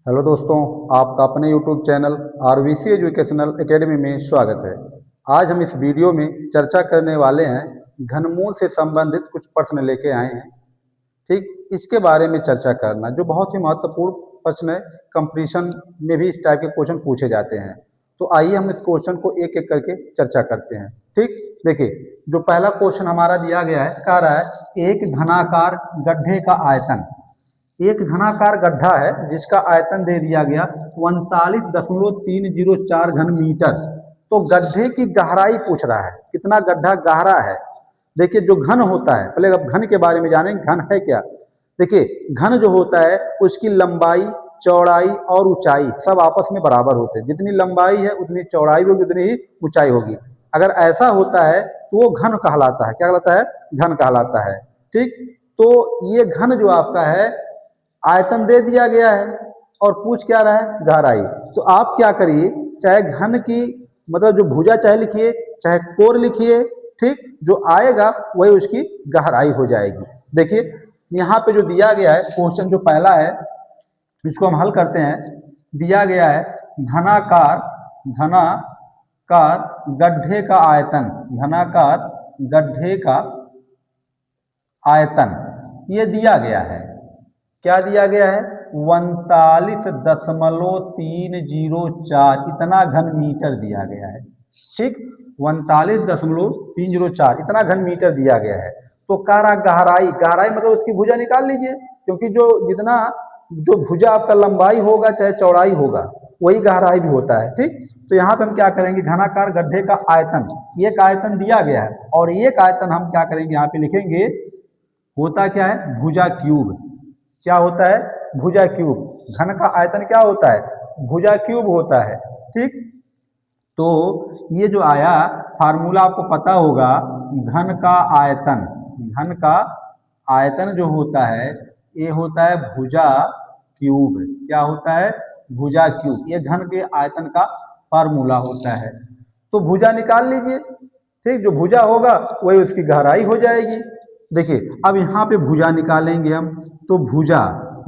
Hello दोस्तों, आपका अपने YouTube channel RVC educational academy में स्वागत है। आज हम इस वीडियो में चर्चा करने वाले हैं घनमूल से संबंधित कुछ प्रश्न लेके आए हैं। ठीक, इसके बारे में चर्चा करना जो बहुत ही महत्वपूर्ण प्रश्न है। कंपटीशन में भी इस टाइप के क्वेश्चन पूछे जाते हैं। तो आइए हम इस क्वेश्चन को एक एक करके चर्चा करते हैं। ठीक, देखिए जो पहला क्वेश्चन हमारा दिया गया है, कह रहा है एक घनाकार गड्ढे का आयतन। एक घनाकार गड्ढा है जिसका आयतन दे दिया गया 39.304 घन मीटर। तो गड्ढे की गहराई पूछ रहा है, कितना गड्ढा गहरा है। देखिए जो घन होता है, पहले अब घन के बारे में जानेंगे, घन है क्या। देखिए घन जो होता है उसकी लंबाई, चौड़ाई और ऊंचाई सब आपस में बराबर होते हैं। जितनी लंबाई है उतनी चौड़ाई होगी, उतनी ही ऊंचाई होगी। अगर ऐसा होता है तो वो घन कहलाता है। क्या कहलाता है? घन कहलाता है। ठीक, तो ये घन जो आपका है आयतन दे दिया गया है और पूछ क्या रहा है? गहराई। तो आप क्या करिए, चाहे घन की मतलब जो भुजा चाहे लिखिए, चाहे कोर लिखिए। ठीक, जो आएगा वही उसकी गहराई हो जाएगी। देखिए यहाँ पे जो दिया गया है क्वेश्चन जो पहला है, इसको हम हल करते हैं। दिया गया है घनाकार घनाकार गड्ढे का आयतन, घनाकार गड्ढे का आयतन ये दिया गया है। क्या दिया गया है? 39.304 इतना घन मीटर दिया गया है। ठीक, 39.304 इतना घन मीटर दिया गया है। तो कह गहराई, गहराई मतलब उसकी भुजा निकाल लीजिए, क्योंकि जो जितना जो भुजा आपका लंबाई होगा चाहे चौड़ाई होगा वही गहराई भी होता है। ठीक, तो यहाँ पे हम क्या करेंगे, घनाकार गड्ढे का आयतन, एक आयतन दिया गया है और एक आयतन हम क्या करेंगे यहाँ पे लिखेंगे, होता क्या है? भुजा क्यूब। क्या होता है? भुजा क्यूब। घन का आयतन क्या होता है? भुजा क्यूब होता है। ठीक, तो ये जो आया फार्मूला आपको पता होगा, घन का आयतन, घन का आयतन जो होता है ये होता है भुजा क्यूब। क्या होता है? भुजा क्यूब। ये घन के आयतन का फार्मूला होता है। तो भुजा निकाल लीजिए। ठीक, जो भुजा होगा वही उसकी गहराई हो जाएगी। देखिए अब यहाँ पे भुजा निकालेंगे हम, तो भुजा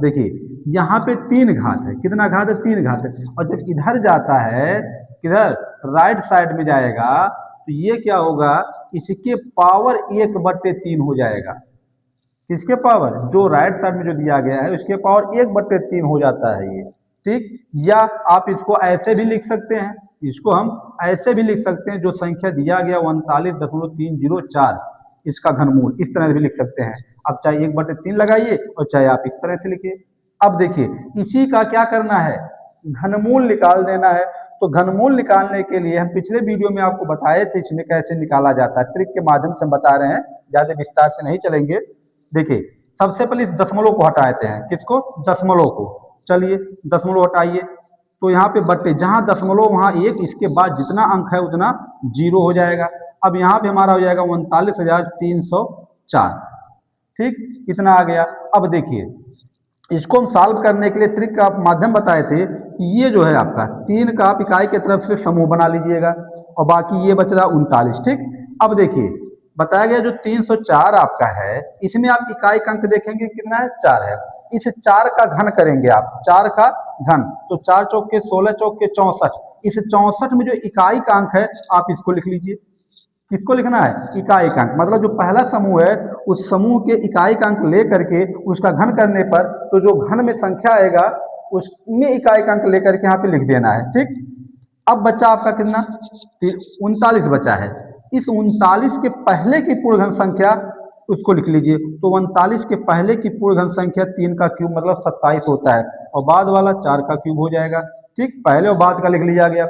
देखिए यहाँ पे 3 घात है। कितना घात है? 3 घात है। और जब इधर जाता है, किधर? राइट साइड में जाएगा, तो ये क्या होगा, इसके पावर 1/3 हो जाएगा। किसके पावर? जो राइट साइड में जो दिया गया है उसके पावर 1/3 हो जाता है ये। ठीक, या आप इसको ऐसे भी लिख सकते हैं, इसको हम ऐसे भी लिख सकते हैं, जो संख्या दिया गया 39.304 इसका घनमूल, इस तरह से भी लिख सकते हैं। अब चाहे 1/3 लगाइए और चाहे आप इस तरह से लिखिए। अब देखिए इसी का क्या करना है, घनमूल निकाल देना है। तो घनमूल निकालने के लिए हम पिछले वीडियो में आपको बताए थे इसमें कैसे निकाला जाता है, ट्रिक के माध्यम से हम बता रहे हैं, ज्यादा विस्तार से नहीं चलेंगे। देखिए सबसे पहले इस दशमलव को हटाते हैं। किसको? दशमलव को। चलिए दशमलव हटाइए, तो यहाँ पे बट्टे, जहाँ दशमलव वहाँ 1, इसके बाद जितना अंक है उतना 0 हो जाएगा। अब यहाँ पे हमारा हो जाएगा 39,304। ठीक, इतना आ गया। अब देखिए इसको हम सॉल्व करने के लिए ट्रिक का माध्यम बताए थे कि ये जो है आपका 3 का आप इकाई की तरफ से समूह बना लीजिएगा और बाकी ये बच रहा 39। ठीक, अब देखिए बताया गया जो 304 आपका है, इसमें आप इकाई का अंक देखेंगे कितना है? 4 है। इस 4 का घन करेंगे आप, 4 का घन, तो 4 चौक के 16, चौक के 64। इस 64 में जो इकाई का अंक है आप इसको लिख लीजिए। किसको लिखना है? इकाई का अंक। मतलब जो पहला समूह है उस समूह के इकाई का अंक ले करके उसका घन करने पर, तो जो घन में संख्या आएगा उसमें इकाई का अंक लेकर के यहाँ पे लिख देना है। ठीक, अब बचा आपका कितना? 39 बचा है। इस 39 के पहले की पूर्ण घन संख्या उसको लिख लीजिए। तो 39 के पहले की पूर्ण घन संख्या 3 का क्यूब मतलब 27 होता है, और बाद वाला 4 का क्यूब हो जाएगा। ठीक, पहले और बाद का लिख लिया गया।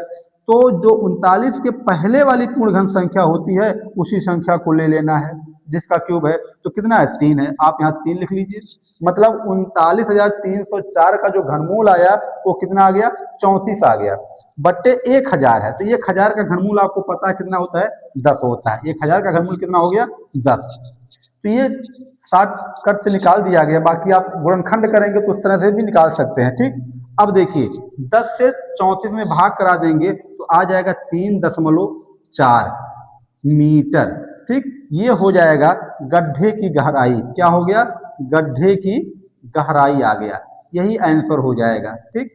तो जो 39 के पहले वाली पूर्ण घन संख्या होती है उसी संख्या को ले लेना है जिसका क्यूब है। तो कितना है? 3 है। आप यहाँ 3 लिख लीजिए। मतलब 39,304 का जो घनमूल आया वो कितना आ गया? 34 आ गया, बट्टे 1000 है। तो 1000 का घनमूल आपको पता है कितना होता है? 10 होता है। 1000 का घनमूल कितना हो गया? 10। तो ये शॉर्टकट से निकाल दिया गया। बाकी आप गुणनखंड करेंगे तो उस तरह से भी निकाल सकते हैं। ठीक, अब देखिए 10 से 34 में भाग करा देंगे तो आ जाएगा 3.4 मीटर। ठीक, ये हो जाएगा गड्ढे की गहराई। क्या हो गया? गड्ढे की गहराई आ गया। यही आंसर हो जाएगा। ठीक,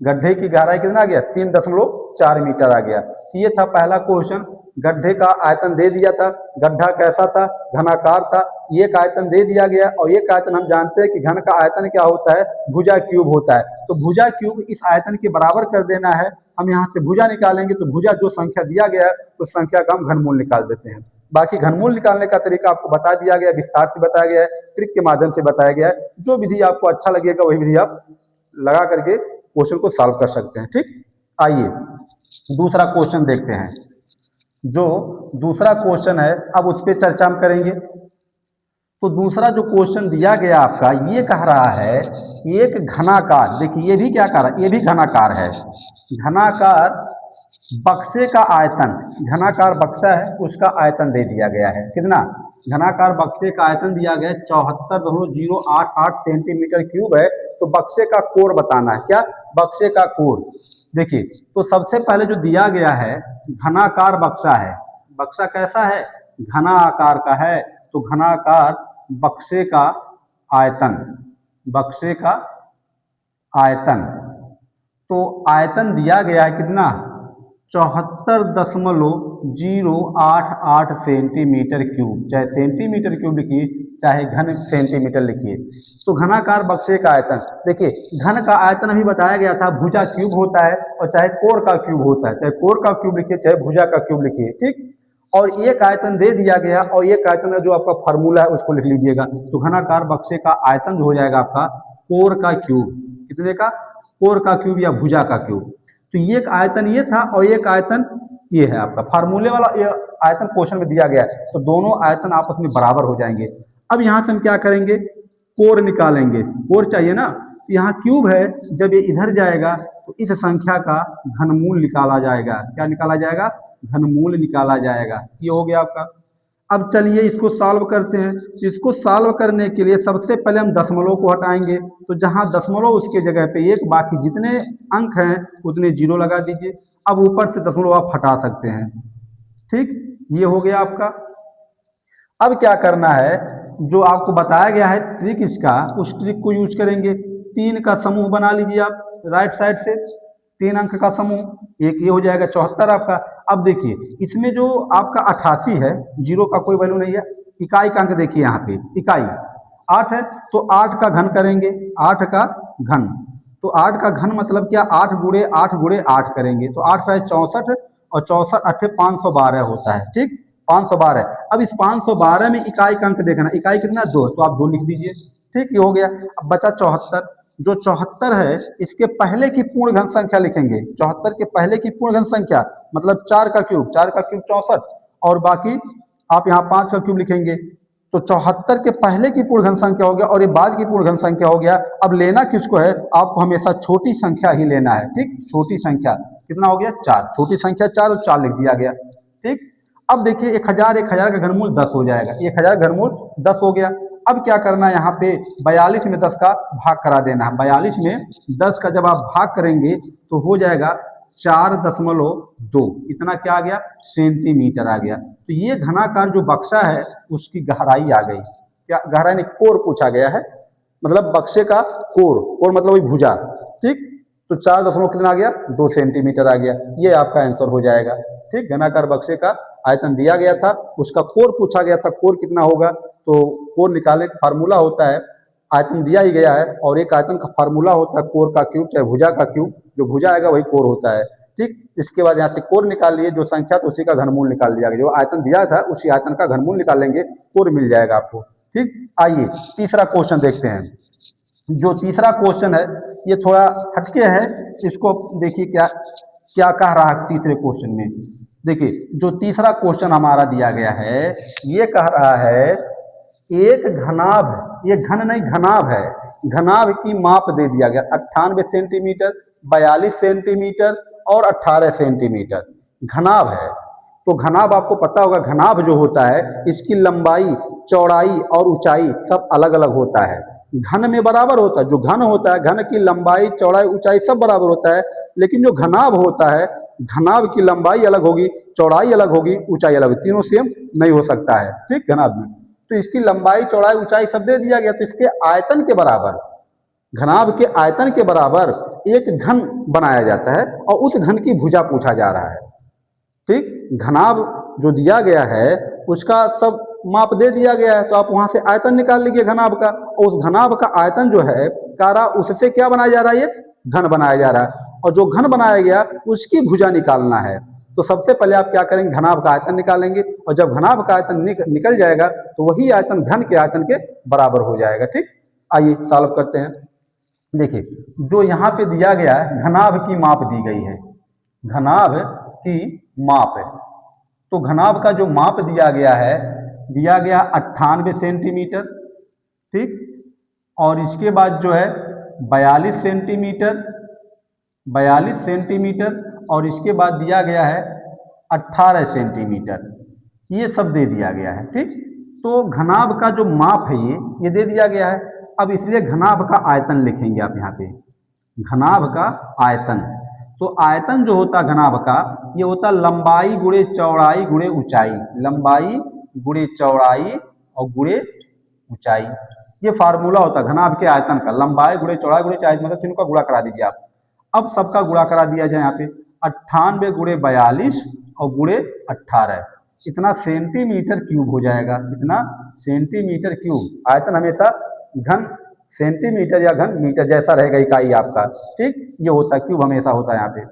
गड्ढे की गहराई कितना आ गया, 3.4 मीटर आ गया। तो ये था पहला क्वेश्चन। गड्ढे का आयतन दे दिया था, गड्ढा कैसा था, घनाकार था, एक आयतन दे दिया गया। और एक आयतन हम जानते हैं कि घन का आयतन क्या होता है, भुजा क्यूब होता है। तो भुजा क्यूब इस आयतन के बराबर कर देना है। हम यहाँ से भुजा निकालेंगे तो भुजा जो संख्या दिया गया है उस संख्या का हम घनमूल निकाल देते हैं। बाकी घनमूल निकालने का तरीका आपको बता दिया गया, विस्तार से बताया गया है, ट्रिक के माध्यम से बताया गया है। जो विधि आपको अच्छा लगेगा वही विधि आप लगा करके क्वेश्चन को सॉल्व कर सकते हैं। ठीक, आइए दूसरा क्वेश्चन देखते हैं। जो दूसरा क्वेश्चन है अब उस पर चर्चा हम करेंगे। तो दूसरा जो क्वेश्चन दिया गया आपका ये कह रहा है एक घनाकार, देखिए ये भी क्या कह रहा है, ये भी घनाकार है। घनाकार बक्से का आयतन, घनाकार बक्सा है उसका आयतन दे दिया गया है। कितना, घनाकार बक्से का आयतन दिया गया है 74.088 सेंटीमीटर क्यूब है। तो बक्से का कोण बताना है। क्या, बक्से का कोण। देखिए तो सबसे पहले जो दिया गया है घनाकार बक्सा है। बक्सा कैसा है, घना आकार का है। तो घनाकार बक्से का आयतन, बक्से का आयतन, तो आयतन दिया गया है कितना, 74.088 सेंटीमीटर क्यूब। चाहे सेंटीमीटर क्यूब लिखिए चाहे घन सेंटीमीटर लिखिए। तो घनाकार बक्से का आयतन, देखिए घन का आयतन अभी बताया गया था भुजा क्यूब होता है और चाहे कोर का क्यूब होता है। चाहे कोर का क्यूब लिखिए चाहे भुजा का क्यूब लिखिए। ठीक, और एक आयतन दे दिया गया और एक आयतन का जो आपका फार्मूला है उसको लिख लीजिएगा। तो घनाकार बक्से का आयतन जो हो जाएगा आपका कोर का क्यूब। कितने का, कोर का क्यूब या भुजा का क्यूब। तो एक आयतन ये था और एक आयतन ये है आपका, फार्मूले वाला ये आयतन क्वेश्चन में दिया गया है। तो दोनों आयतन आपस में बराबर हो जाएंगे। अब यहाँ से हम क्या करेंगे, कोर निकालेंगे। कोर चाहिए ना, तो यहाँ क्यूब है, जब ये इधर जाएगा तो इस संख्या का घनमूल निकाला जाएगा। क्या निकाला जाएगा, घनमूल निकाला जाएगा। ये हो गया आपका। अब चलिए इसको सॉल्व करते हैं। इसको सॉल्व करने के लिए सबसे पहले हम दशमलव को हटाएंगे। तो जहां दशमलव उसके जगह पे एक, बाकी जितने अंक हैं उतने जीरो लगा दीजिए। अब ऊपर से दशमलव आप हटा सकते हैं। ठीक, ये हो गया आपका। अब क्या करना है, जो आपको बताया गया है ट्रिक इसका, उस ट्रिक को यूज करेंगे। 3 का समूह बना लीजिए आप राइट साइड से, 3 अंक का समूह, एक ये हो जाएगा 74 आपका। अब देखिए इसमें जो आपका 88 है, जीरो का कोई वैल्यू नहीं है। इकाई का अंक देखिए यहाँ पे, इकाई 8 है। तो 8 का घन करेंगे, 8 का घन। तो 8 का घन मतलब क्या, 8 गुणे 8 गुणे 8 करेंगे। तो 8 रहे 64 और 64 8 512 होता है। ठीक, 512। अब इस 512 में इकाई का अंक देखना, इकाई कितना, 2, तो आप 2 लिख दीजिए। ठीक, ये हो गया। अब बचा 74। जो 74 है इसके पहले की पूर्ण घन संख्या लिखेंगे। 74 के पहले की पूर्ण घन संख्या मतलब 4 का क्यूब, 4 का क्यूब 64, और बाकी आप यहाँ 5 का क्यूब लिखेंगे। तो 74 के पहले की पूर्ण घन संख्या हो गया और ये बाद की पूर्ण घन संख्या हो गया। अब लेना किसको है, आपको हमेशा छोटी संख्या ही लेना है। ठीक, छोटी संख्या कितना हो गया, 4, छोटी संख्या 4 और 4 लिख दिया गया। ठीक, अब देखिए 1000 का घनमूल 10 हो जाएगा। 1000 घनमूल 10 हो गया। अब क्या करना है, यहाँ पे 42 में 10 का भाग करा देना है। 42 में 10 का जब आप भाग करेंगे तो हो जाएगा 4.2, इतना क्या आ गया, सेंटीमीटर आ गया। तो ये घनाकार जो बक्सा है उसकी गहराई आ गई। क्या गहराई नहीं, कोर पूछा गया है, मतलब बक्से का कोर, कोर मतलब वही भुजा। ठीक, तो 4 दशमलव कितना आ गया, 2 सेंटीमीटर आ गया। ये आपका आंसर हो जाएगा। ठीक, घनाकार बक्से का आयतन दिया गया था, उसका कोर पूछा गया था, कोर कितना होगा। तो कोर निकाले फार्मूला होता है, आयतन दिया ही गया है और एक आयतन का फार्मूला होता है कोर का क्यूब चाहे भुजा का क्यूब, जो भुजा आएगा वही कोर होता है। ठीक, इसके बाद यहाँ से कोर निकाल लिए, जो संख्या तो उसी का घनमूल निकाल लिया गया। जो आयतन दिया था उसी आयतन का घनमूल निकाल लेंगे, कोर मिल जाएगा आपको। ठीक, आइए तीसरा क्वेश्चन देखते हैं। जो तीसरा क्वेश्चन है ये थोड़ा हटके है, इसको देखिए क्या क्या कह रहा है तीसरे क्वेश्चन में। देखिए जो तीसरा क्वेश्चन हमारा दिया गया है ये कह रहा है एक घनाभ, ये घन नहीं घनाभ है, घनाभ की माप दे दिया गया 98 सेंटीमीटर, 42 सेंटीमीटर और 18 सेंटीमीटर घनाभ है। तो घनाभ आपको पता होगा, घनाभ जो होता है इसकी लंबाई चौड़ाई और ऊंचाई सब अलग अलग होता है। घन में बराबर होता है, जो घन होता है घन की लंबाई चौड़ाई ऊंचाई सब बराबर होता है, लेकिन जो घनाभ होता है घनाभ की लंबाई अलग होगी, चौड़ाई अलग होगी, ऊंचाई अलग होगी, तीनों सेम नहीं हो सकता है। ठीक, घनाभ में तो इसकी लंबाई चौड़ाई ऊंचाई सब दे दिया गया, तो इसके आयतन के बराबर, घनाभ के आयतन के बराबर एक घन बनाया जाता है और उस घन की भुजा पूछा जा रहा है। ठीक, घनाभ जो दिया गया है उसका सब माप दे दिया गया है, तो आप वहां से आयतन निकाल लीजिए घनाभ का, और उस घनाभ का आयतन जो है कारा, उससे क्या बनाया जा रहा है, एक घन बनाया जा रहा है, और जो घन बनाया गया उसकी भुजा निकालना है। तो सबसे पहले आप क्या करेंगे, घनाभ का आयतन निकालेंगे, और जब घनाभ का आयतन निकल जाएगा तो वही आयतन घन के आयतन के बराबर हो जाएगा। ठीक, आइए सॉल्व करते हैं। देखिए, जो यहाँ पे दिया गया है घनाभ की माप दी गई है, घनाभ की माप है, तो घनाभ का जो माप दिया गया है, दिया गया 98 सेंटीमीटर। ठीक, और इसके बाद जो है 42 सेंटीमीटर, 42 सेंटीमीटर, और इसके बाद दिया गया है 18 सेंटीमीटर, ये सब दे दिया गया है। ठीक, तो घनाभ का जो माप है ये दे दिया गया है। अब इसलिए घनाभ का आयतन लिखेंगे आप यहाँ पे, घनाभ का आयतन। तो आयतन जो होता घनाभ का, ये होता लंबाई गुणे चौड़ाई गुणे ऊंचाई, लंबाई गुणे चौड़ाई और गुणे ऊंचाई, ये फार्मूला होता है घनाभ के आयतन का, लंबाई गुणे चौड़ाई गुणे ऊंचाई, मतलब तीनों का गुणा करा दीजिए आप। अब सबका गुणा करा दिया जाए यहाँ पे, 98 गुणे 42 और गुणे 18, इतना सेंटीमीटर क्यूब हो जाएगा, इतना सेंटीमीटर क्यूब। आयतन हमेशा घन सेंटीमीटर या घन मीटर जैसा रहेगा इकाई आपका। ठीक, ये होता है क्यूब, हमेशा होता है यहाँ पे।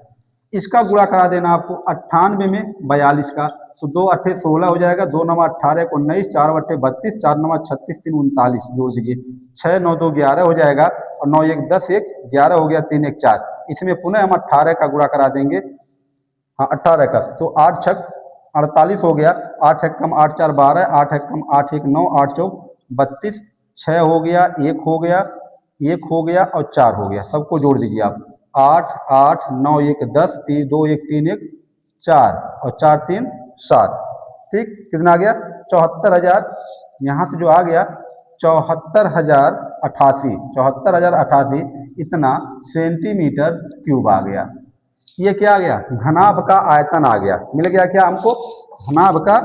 इसका गुणा करा देना आपको 98 में 42 का, तो 2 अट्ठे 16 हो जाएगा, 2 9 18 19, 4 अट्ठे 32, 4 9 36, 3 39, जोड़ दीजिए, 6 9 2 11 हो जाएगा, और 9 1 10, 1 11 हो गया, 3 1 4। इसमें पुनः हम 18 का गुणा करा देंगे, हाँ 18 का, तो 8 6 48 हो गया, 8 1 कम 8 4 12, 8 1 कम 8 1 9, 8 4 32, 6 हो गया, 1 हो गया, 1 हो गया और 4 हो गया, सबको जोड़ दीजिए आप, 8 8 9 1 10, 2 1 3 1 4 और 4 3 7। ठीक, कितना आ गया, 74,000, यहाँ से जो आ गया 74,088, 74,088 इतना सेंटीमीटर क्यूब आ गया। ये क्या आ गया, घनाभ का आयतन आ गया, मिल गया क्या हमको, घनाभ का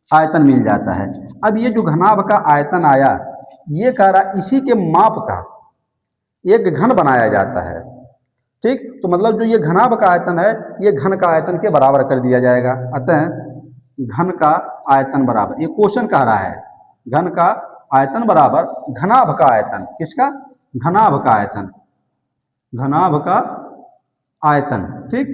आयतन मिल जाता है। अब ये जो घनाभ का आयतन आया, ये कह रहा इसी के माप का एक घन बनाया जाता है। ठीक, तो मतलब जो ये घनाभ का आयतन है, ये घन का आयतन के बराबर कर दिया जाएगा। अतः घन का आयतन बराबर, ये क्वेश्चन कह रहा है, घन का आयतन बराबर घनाभ का आयतन, किसका, घनाभ का आयतन, घनाभ का आयतन। ठीक,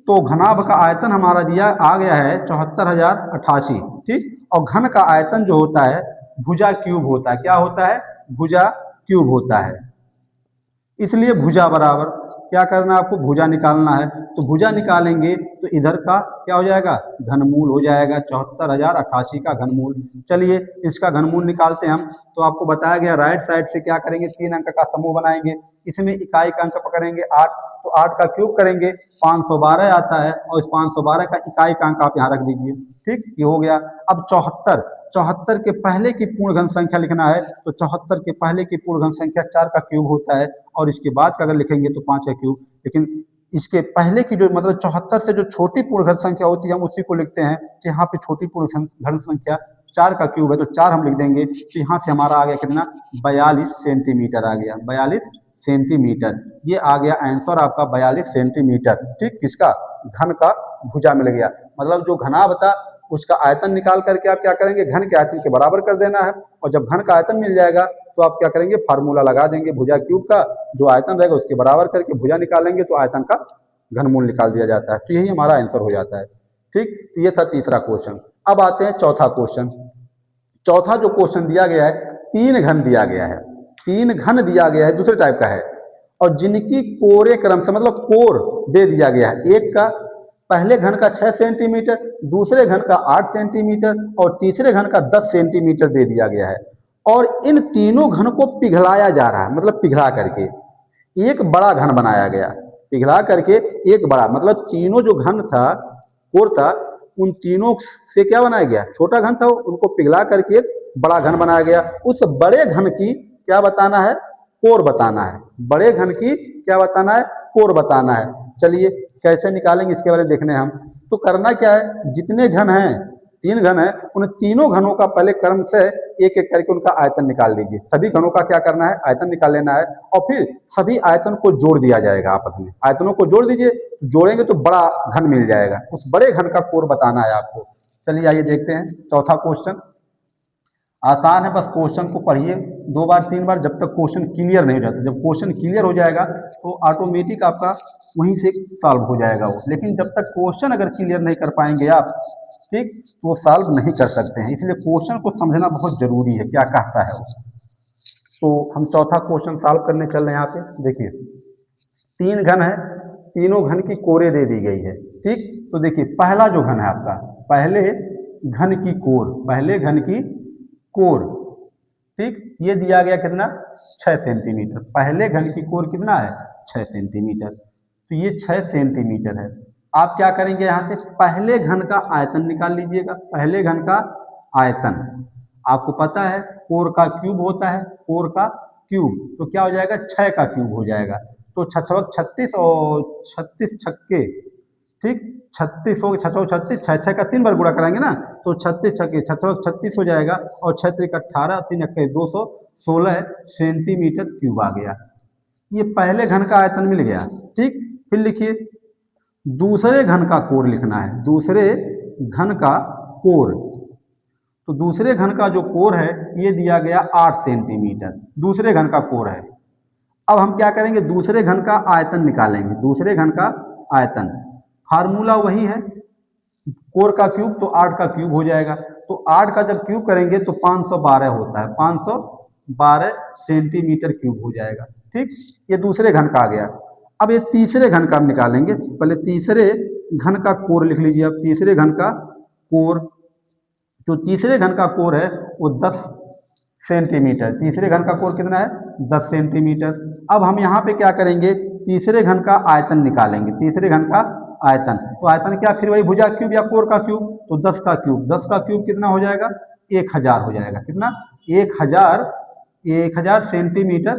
तो घनाभ का आयतन हमारा दिया आ गया है 74,088। ठीक, और घन का आयतन जो होता है भुजा क्यूब होता है, क्या होता है, भुजा क्यूब होता है। इसलिए भुजा बराबर क्या करना है आपको, भुजा निकालना है, तो भुजा निकालेंगे तो इधर का क्या हो जाएगा, घनमूल हो जाएगा, 74,088 का घनमूल। चलिए इसका घनमूल निकालते हैं हम। तो आपको बताया गया राइट साइड से क्या करेंगे, 3 अंक का समूह बनाएंगे, इसमें इकाई का अंक पकड़ेंगे 8, तो 8 का क्यूब करेंगे 512 आता है, और इस 512 का इकाई का अंक आप यहाँ रख दीजिए। ठीक, ये हो गया। अब 74, 74 के पहले की पूर्ण घन संख्या लिखना है, तो 74 के पहले की पूर्ण घन संख्या 4 का क्यूब होता है, और इसके बाद का अगर लिखेंगे तो 5 का क्यूब। लेकिन इसके पहले की जो मतलब 74 से जो छोटी पूर्ण घन संख्या होती है हम उसी को लिखते हैं, कि यहाँ पे छोटी पूर्ण घन संख्या 4 का क्यूब है, तो 4 हम लिख देंगे। तो यहाँ से हमारा आ गया कितना, 42 सेंटीमीटर आ गया, 42 सेंटीमीटर। ये आ गया आंसर आपका 42 सेंटीमीटर। ठीक, किसका, घन का भुजा मिल गया। मतलब जो घनाभ था उसका आयतन निकाल करके आप क्या करेंगे, घन के आयतन के बराबर कर देना है, और जब घन का आयतन मिल जाएगा तो आप क्या करेंगे, फार्मूला लगा देंगे भुजा क्यूब का, जो आयतन रहेगा उसके बराबर करके भुजा निकालेंगे, तो आयतन का घनमूल निकाल दिया जाता है। तो यही हमारा आंसर हो जाता है। ठीक, तो ये था तीसरा क्वेश्चन। अब आते हैं चौथा क्वेश्चन। चौथा जो क्वेश्चन दिया गया है, 3 घन दिया गया है, 3 घन दिया गया है, दूसरे टाइप का है, और जिनकी कोरे क्रम से मतलब कोर दे दिया गया है। एक का पहले घन का 6 सेंटीमीटर, दूसरे घन का 8 सेंटीमीटर और तीसरे घन का 10 सेंटीमीटर दे दिया गया है, और इन तीनों घन को पिघलाया जा रहा है, मतलब पिघला करके एक बड़ा घन बनाया गया, पिघला करके एक बड़ा, मतलब तीनों जो घन था, कोर था, उन तीनों से क्या बनाया गया, छोटा घन था उनको पिघला करके एक बड़ा घन बनाया गया। उस बड़े घन की क्या बताना है, कोर बताना है, बड़े घन की क्या बताना है, कोर बताना है। चलिए कैसे निकालेंगे इसके बारे में देखने हम। तो करना क्या है, जितने घन हैं तीन घन है, उन तीनों घनों का पहले क्रम से एक एक करके उनका आयतन निकाल लीजिए। सभी घनों का क्या करना है, आयतन निकाल लेना है, और फिर सभी आयतन को जोड़ दिया जाएगा आपस में। आयतनों को जोड़ दीजिए, जोड़ेंगे तो बड़ा घन मिल जाएगा, उस बड़े घन का कोर बताना है आपको। चलिए आइए देखते हैं चौथा क्वेश्चन। आसान है, बस क्वेश्चन को पढ़िए 2 बार 3 बार, जब तक क्वेश्चन क्लियर नहीं हो जाता। जब क्वेश्चन क्लियर हो जाएगा तो ऑटोमेटिक आपका वहीं से सॉल्व हो जाएगा वो। लेकिन जब तक क्वेश्चन अगर क्लियर नहीं कर पाएंगे आप, ठीक, तो वो सॉल्व नहीं कर सकते हैं। इसलिए क्वेश्चन को समझना बहुत जरूरी है, क्या कहता है वो। तो हम चौथा क्वेश्चन सॉल्व करने चल रहे हैं। यहाँ पे देखिए, तीन घन है, तीनों घन की कोरें दे दी गई है, ठीक। तो देखिए पहला जो घन है आपका, पहले घन की कोर, पहले घन की कोर, ठीक, ये दिया गया कितना, 6 सेंटीमीटर। पहले घन की कोर कितना है, 6 सेंटीमीटर। तो ये 6 सेंटीमीटर है। आप क्या करेंगे, यहाँ से पहले घन का आयतन निकाल लीजिएगा। पहले घन का आयतन आपको पता है कोर का क्यूब होता है, कोर का क्यूब, तो क्या हो जाएगा, 6 का क्यूब हो जाएगा। तो 36 और 36 छक्के, ठीक, 36 हो, 6 36, 6 का 3 बार गुणा कराएंगे ना, तो 36 छक्के 36 हो जाएगा, और 6 3 18, 3 1 216 सेंटीमीटर क्यूब आ गया। ये पहले घन का आयतन मिल गया, ठीक। फिर लिखिए दूसरे घन का कोर लिखना है, दूसरे घन का कोर। तो दूसरे घन का जो कोर है ये दिया गया 8 सेंटीमीटर, दूसरे घन का कोर है। अब हम क्या करेंगे, दूसरे घन का आयतन निकालेंगे। दूसरे घन का आयतन फार्मूला वही है, कोर का क्यूब, तो 8 का क्यूब हो जाएगा। तो 8 का जब क्यूब करेंगे तो 512 होता है, 512 सेंटीमीटर क्यूब हो जाएगा, ठीक। ये दूसरे घन का आ गया। अब ये तीसरे घन का हम निकालेंगे। पहले तीसरे घन का कोर लिख लीजिए। अब तीसरे घन का कोर, जो तीसरे घन का कोर है वो 10 सेंटीमीटर। तीसरे घन का कोर कितना है, 10 सेंटीमीटर। अब हम यहाँ पे क्या करेंगे, तीसरे घन का आयतन निकालेंगे। तीसरे घन का आयतन, तो आयतन क्या, फिर वही भुजा क्यूब या कोर का क्यूब, तो 10 का क्यूब। 10 का क्यूब कितना हो जाएगा, 1000 हो जाएगा। कितना, 1000 सेंटीमीटर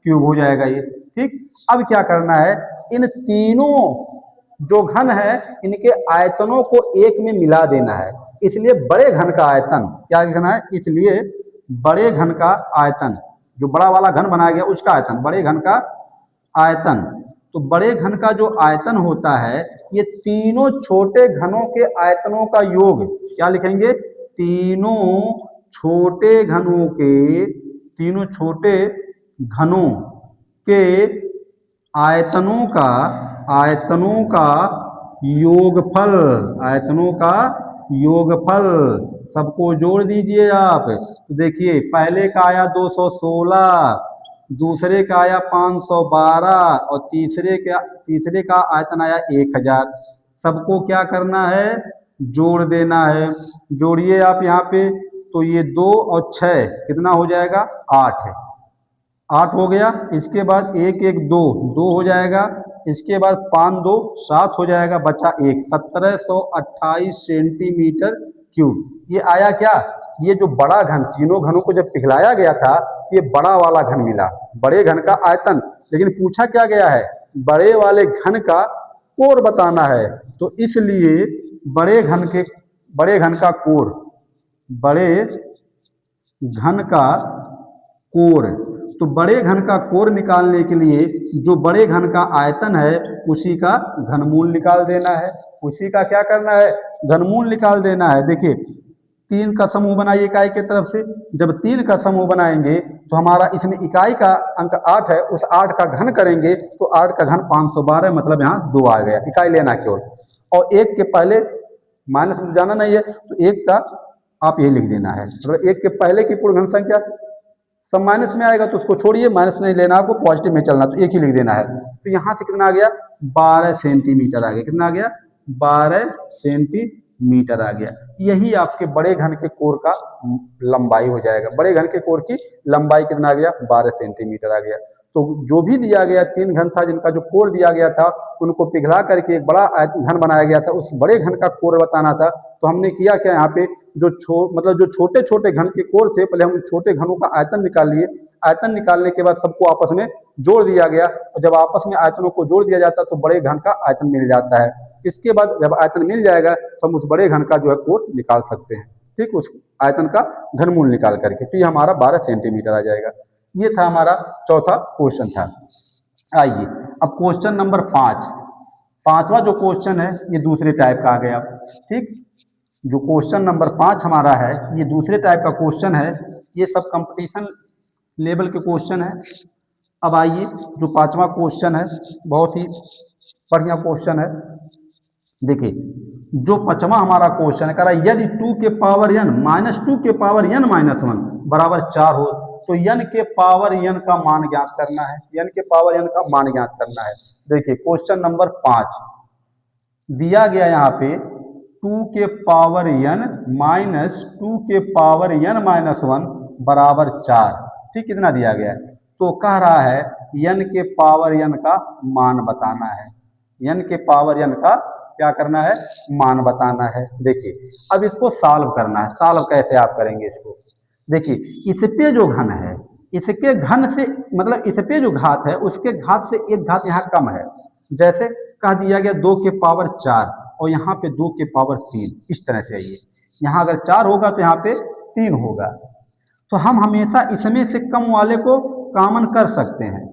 क्यूब हो जाएगा ये, ठीक। अब क्या करना है, इन तीनों जो घन है इनके आयतनों को एक में मिला देना है। इसलिए बड़े घन का आयतन क्या लिखना है, इसलिए बड़े घन का आयतन, जो बड़ा वाला घन बनाया गया उसका आयतन, बड़े घन का आयतन। तो बड़े घन का जो आयतन होता है ये तीनों छोटे घनों के आयतनों का योग, क्या लिखेंगे, तीनों छोटे घनों के, तीनों छोटे घनों के आयतनों का योगफल, आयतनों का योगफल सबको जोड़ दीजिए आप। तो देखिए पहले का आया 216, दूसरे का आया 512, और तीसरे का आयतन आया 1000। सबको क्या करना है, जोड़ देना है। जोड़िए आप यहाँ पे, तो ये 2 और 6 कितना हो जाएगा, 8 है, 8 हो गया। इसके बाद 1 1 2 2 हो जाएगा। इसके बाद 5 2 7 हो जाएगा, बचा 1, 1728 सेंटीमीटर क्यूब। ये आया क्या, ये जो बड़ा घन, तीनों घनों को जब पिघलाया गया था ये बड़ा वाला घन मिला, बड़े घन का आयतन। लेकिन पूछा क्या गया है, बड़े वाले घन का कोर बताना है। तो इसलिए बड़े घन का कोर, बड़े घन का कोर, तो बड़े घन का कोर निकालने के लिए जो बड़े घन का आयतन है उसी का घनमूल निकाल देना है। उसी का क्या करना है, घनमूल निकाल देना है। देखिए 3 का समूह बनाइए इकाई के तरफ से। जब 3 का समूह बनाएंगे तो हमारा इसमें इकाई का अंक 8 है, उस 8 का घन करेंगे तो 8 का घन 512, मतलब यहाँ 2 आ गया, इकाई लेना केवल। और 1 के पहले माइनस में जाना नहीं है, तो 1 का आप ये लिख देना है। मतलब 1 के पहले की पूर्ण घन संख्या, सब माइनस में आएगा तो उसको छोड़िए, माइनस नहीं लेना आपको, पॉजिटिव में चलना, तो 1 ही लिख देना है। तो यहाँ से कितना आ गया, 12 सेंटीमीटर आ गया। कितना आ गया, 12 सेंटीमीटर आ गया। यही आपके बड़े घन के कोर का लंबाई हो जाएगा। बड़े घन के कोर की लंबाई कितना आ गया, 12 सेंटीमीटर आ गया। तो जो भी दिया गया 3 घन था, जिनका जो कोर दिया गया था उनको पिघला करके एक बड़ा घन बनाया गया था, उस बड़े घन का कोर बताना था। तो हमने किया क्या, यहाँ पे जो जो छोटे छोटे घन के कोर थे, पहले हम छोटे घनों का आयतन निकाल लिए। आयतन निकालने के बाद सबको आपस में जोड़ दिया गया, और जब आपस में आयतनों को जोड़ दिया जाता है तो बड़े घन का आयतन मिल जाता है। इसके बाद जब आयतन मिल जाएगा तो हम उस बड़े घन का जो है कोण निकाल सकते हैं, ठीक, उस आयतन का घनमूल निकाल करके, तो ये हमारा 12 सेंटीमीटर आ जाएगा। ये था हमारा चौथा क्वेश्चन था। आइए अब क्वेश्चन नंबर 5, पांचवा जो क्वेश्चन है ये दूसरे टाइप का आ गया, ठीक। जो क्वेश्चन नंबर 5 हमारा है ये दूसरे टाइप का क्वेश्चन है, ये सब कंपटीशन लेवल के क्वेश्चन है। अब आइए जो पांचवा क्वेश्चन है बहुत ही बढ़िया क्वेश्चन है। देखिए जो पांचवा हमारा क्वेश्चन है कह रहा है यदि 2 के पावर n माइनस 2 के पावर n माइनस 1 बराबर 4 हो तो n के पावर n का मान ज्ञात करना है, n के पावर n का मान ज्ञात करना है। देखिए क्वेश्चन नंबर 5 दिया गया यहाँ पे 2 के पावर n माइनस 2 के पावर n माइनस 1 बराबर 4, ठीक, कितना दिया गया है। तो कह रहा है n के पावर n का मान बताना है, n के पावर n का क्या करना है, मान बताना है। देखिए अब इसको सॉल्व करना है, सॉल्व कैसे आप करेंगे इसको। देखिए इस पे जो घन है इसके घन से मतलब इस पे जो घात है उसके घात से एक घात यहाँ कम है, जैसे कह दिया गया 2 के पावर 4 और यहाँ पे 2 के पावर 3, इस तरह से आइए यहाँ अगर 4 होगा तो यहाँ पे 3 होगा, तो हम हमेशा इसमें से कम वाले को कॉमन कर सकते हैं।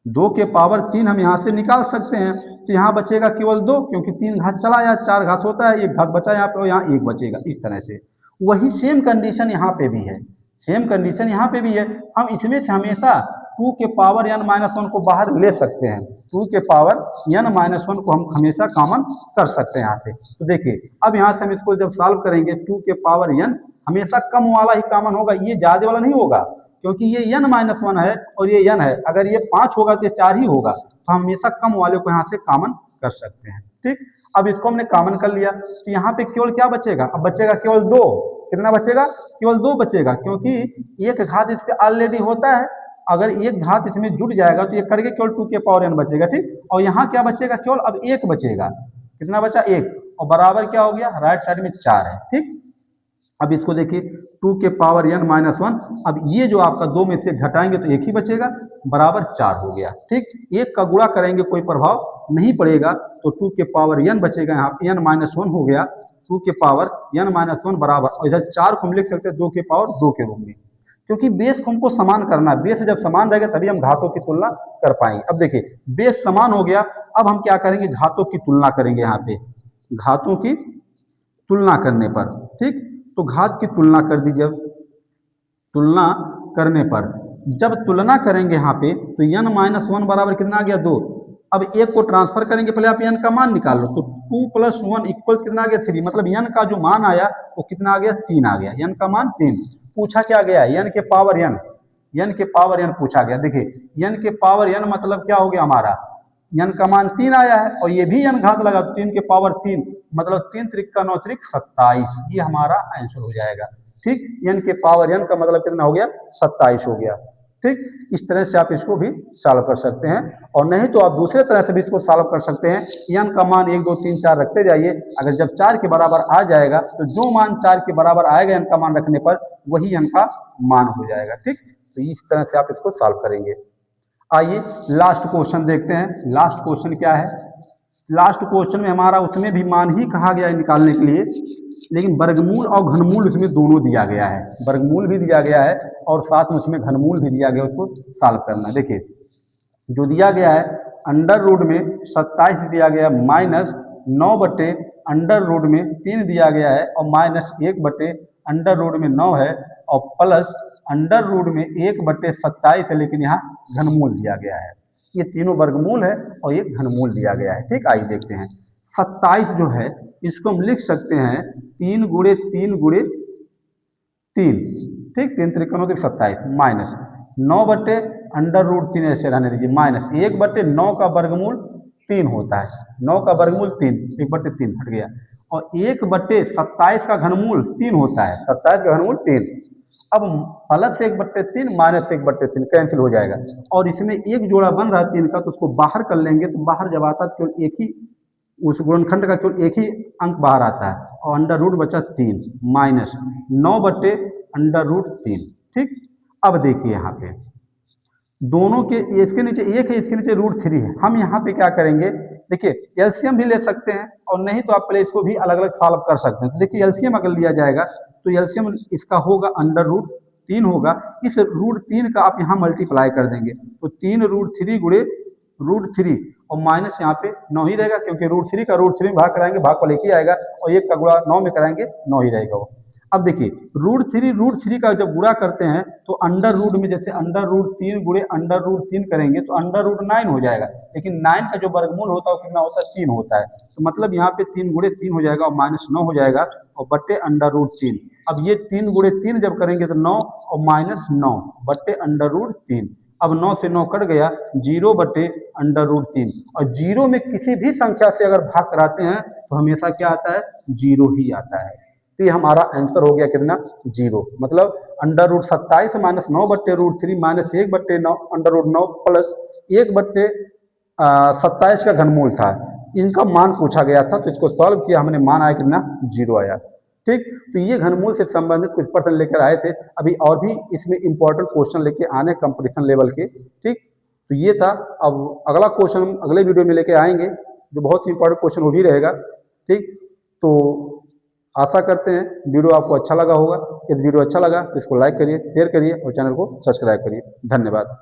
2 के पावर 3 हम यहाँ से निकाल सकते हैं, तो यहाँ बचेगा केवल 2, क्योंकि 3 घात चला या 4 घात होता है, 1 घात बचा यहाँ पे और यहाँ 1 बचेगा, इस तरह से। वही सेम कंडीशन यहाँ पे भी है, सेम कंडीशन यहाँ पे भी है। हम इसमें से हमेशा 2 के पावर n माइनस 1 को बाहर ले सकते हैं, 2 के पावर n माइनस 1 को हम हमेशा कॉमन कर सकते हैं यहाँ से। तो देखिए अब यहाँ से हम इसको जब सॉल्व करेंगे 2 के पावर n हमेशा कम वाला ही कॉमन होगा, ये ज़्यादा वाला नहीं होगा, क्योंकि ये n माइनस 1 है और ये n है। अगर ये 5 होगा तो ये 4 ही होगा, तो हम हमेशा कम वाले को यहाँ से कॉमन कर सकते हैं, ठीक। अब इसको हमने कॉमन कर लिया तो यहाँ पे केवल क्या बचेगा, अब बचेगा केवल 2, कितना बचेगा, केवल 2 बचेगा, क्योंकि एक घात इस पे ऑलरेडी होता है। अगर एक घात इसमें जुड़ जाएगा तो ये करके केवल 2 के पावर n बचेगा, ठीक। और यहाँ क्या बचेगा, केवल अब 1 बचेगा, कितना बचा, 1, और बराबर क्या हो गया, राइट साइड में 4 है, ठीक। अब इसको देखिए 2 के पावर n माइनस 1, अब ये जो आपका 2 में से घटाएंगे तो 1 ही बचेगा, बराबर 4 हो गया, ठीक। 1 का गुणा करेंगे कोई प्रभाव नहीं पड़ेगा, तो 2 के पावर n बचेगा, यहाँ पे n माइनस 1 हो गया, 2 के पावर n माइनस 1 बराबर, और इधर 4 को हम लिख सकते हैं 2 के पावर 2 के रूप में, क्योंकि बेस को हमको समान करना है। बेस जब समान रहेगा तभी हम घातों की तुलना कर पाएंगे। अब देखिए बेस समान हो गया, अब हम क्या करेंगे, घातों की तुलना करेंगे। यहाँ पे घातों की तुलना करने पर, ठीक, तो घात की तुलना कर दीजिए। तुलना करने पर जब तुलना करेंगे यहाँ पे तो n माइनस 1 बराबर कितना आ गया, 2। अब 1 को ट्रांसफर करेंगे, पहले आप n का मान निकाल लो, तो 2 प्लस 1 इक्वल कितना आ गया, 3, मतलब n का जो मान आया वो कितना आ गया, 3 आ गया, n का मान 3। पूछा क्या गया, n के पावर n के पावर n पूछा गया। देखिए n के पावर n मतलब क्या हो गया हमारा, n का मान 3 आया है और ये भी n घात लगा, 3 के पावर 3 मतलब 3 त्रिक का 9 त्रिक 27, ये हमारा आंसर हो जाएगा, ठीक। n के पावर n का मतलब कितना हो गया, 27 हो गया, ठीक। इस तरह से आप इसको भी सॉल्व कर सकते हैं, और नहीं तो आप दूसरे तरह से भी इसको सॉल्व कर सकते हैं। n का मान 1 2 3 4 रखते जाइए, अगर जब 4 के बराबर आ जाएगा तो जो मान 4 के बराबर आएगा n का मान रखने पर वही n का मान हो जाएगा, ठीक। तो इस तरह से आप इसको सॉल्व करेंगे। आइए लास्ट क्वेश्चन देखते हैं। लास्ट क्वेश्चन क्या है, लास्ट क्वेश्चन में हमारा उसमें भी मान ही कहा गया है निकालने के लिए, लेकिन वर्गमूल और घनमूल उसमें दोनों दिया गया है, वर्गमूल भी दिया गया है और साथ में उसमें घनमूल भी दिया गया, उसको सॉल्व करना है। देखिए जो दिया गया है अंडर रूट में 27 दिया गया, माइनस 9 बटे अंडर रूट में 3 दिया गया है, और माइनस 1 बटे अंडर रूट में 9 है, और प्लस अंडर रूट में 1 बटे 27 है, लेकिन यहाँ घनमूल दिया गया है। ये तीनों वर्गमूल है और ये घनमूल दिया गया है, ठीक। आइए देखते हैं 27 जो है इसको हम लिख सकते हैं 3 गुणे 3 गुणे 3, ठीक, 3 त्रिक 9 27, माइनस 9 बटे अंडर रूट 3 ऐसे रहने दीजिए, माइनस 1 बटे 9 का वर्गमूल 3 होता है, 9 का वर्गमूल 3, 1 बटे 3 हट गया, और 1 बटे 27 का घनमूल 3 होता है, 27 का घनमूल 3। अब प्लस 1 बटे 3 माइनस 1 बटे 3 कैंसिल हो जाएगा, और इसमें एक जोड़ा बन रहा है 3 का, तो उसको बाहर कर लेंगे, तो बाहर जब आता है केवल एक ही, उस गुणनखंड का केवल एक ही अंक बाहर आता है, और अंडर रूट बचा 3 माइनस 9 बटे अंडर रूट 3, ठीक। अब देखिए यहाँ पे दोनों के, इसके नीचे एक है, इसके नीचे √3 है। हम यहाँ पे क्या करेंगे, देखिए एलसीएम भी ले सकते हैं और नहीं तो आप पहले इसको भी अलग अलग सॉल्व कर सकते हैं। तो देखिए एलसीएम अगर लिया जाएगा तो एलसीएम इसका होगा √3 होगा। इस √3 का आप यहाँ मल्टीप्लाई कर देंगे तो 3√3 गुणे √3 और माइनस यहाँ पे 9 ही रहेगा, क्योंकि √3 का √3 में भाग कराएंगे भाग को लेके आएगा और 1 का गुणा 9 में कराएंगे 9 ही रहेगा वो। अब देखिए √3 का जब गुणा करते हैं तो अंडर रूट में, जैसे √3 गुणे √3 करेंगे तो √9 हो जाएगा, लेकिन 9 का जो वर्गमूल होता है वो कितना होता है, 3 होता है। तो मतलब यहाँ पे 3 गुणे 3 हो जाएगा और माइनस 9 हो जाएगा और बट्टे √3। अब ये 3 गुणे 3 जब करेंगे तो 9 और माइनस 9 बट्टे √3। अब 9 से 9 कट गया, 0 बटे √3। और 0 में किसी भी संख्या से अगर भाग कराते हैं तो हमेशा क्या आता है, 0 ही आता है। तो ये हमारा आंसर हो गया कितना, 0। मतलब √27 माइनस 9 बट्टे √3 माइनस 1 बट्टे 9 √9 प्लस 1 बट्टे 27 का घनमूल था। इनका मान पूछा गया था तो इसको सॉल्व किया हमने, मान आया कितना, 0 आया। ठीक, तो ये घनमूल से संबंधित कुछ प्रश्न लेकर आए थे। अभी और भी इसमें इंपॉर्टेंट क्वेश्चन लेके आने कंपटीशन लेवल के। ठीक, तो ये था। अब अगला क्वेश्चन अगले वीडियो में लेके आएंगे जो बहुत ही इंपॉर्टेंट क्वेश्चन वो भी रहेगा। ठीक, तो आशा करते हैं वीडियो आपको अच्छा लगा होगा। यदि वीडियो अच्छा लगा तो इसको लाइक करिए, शेयर करिए और चैनल को सब्सक्राइब करिए। धन्यवाद।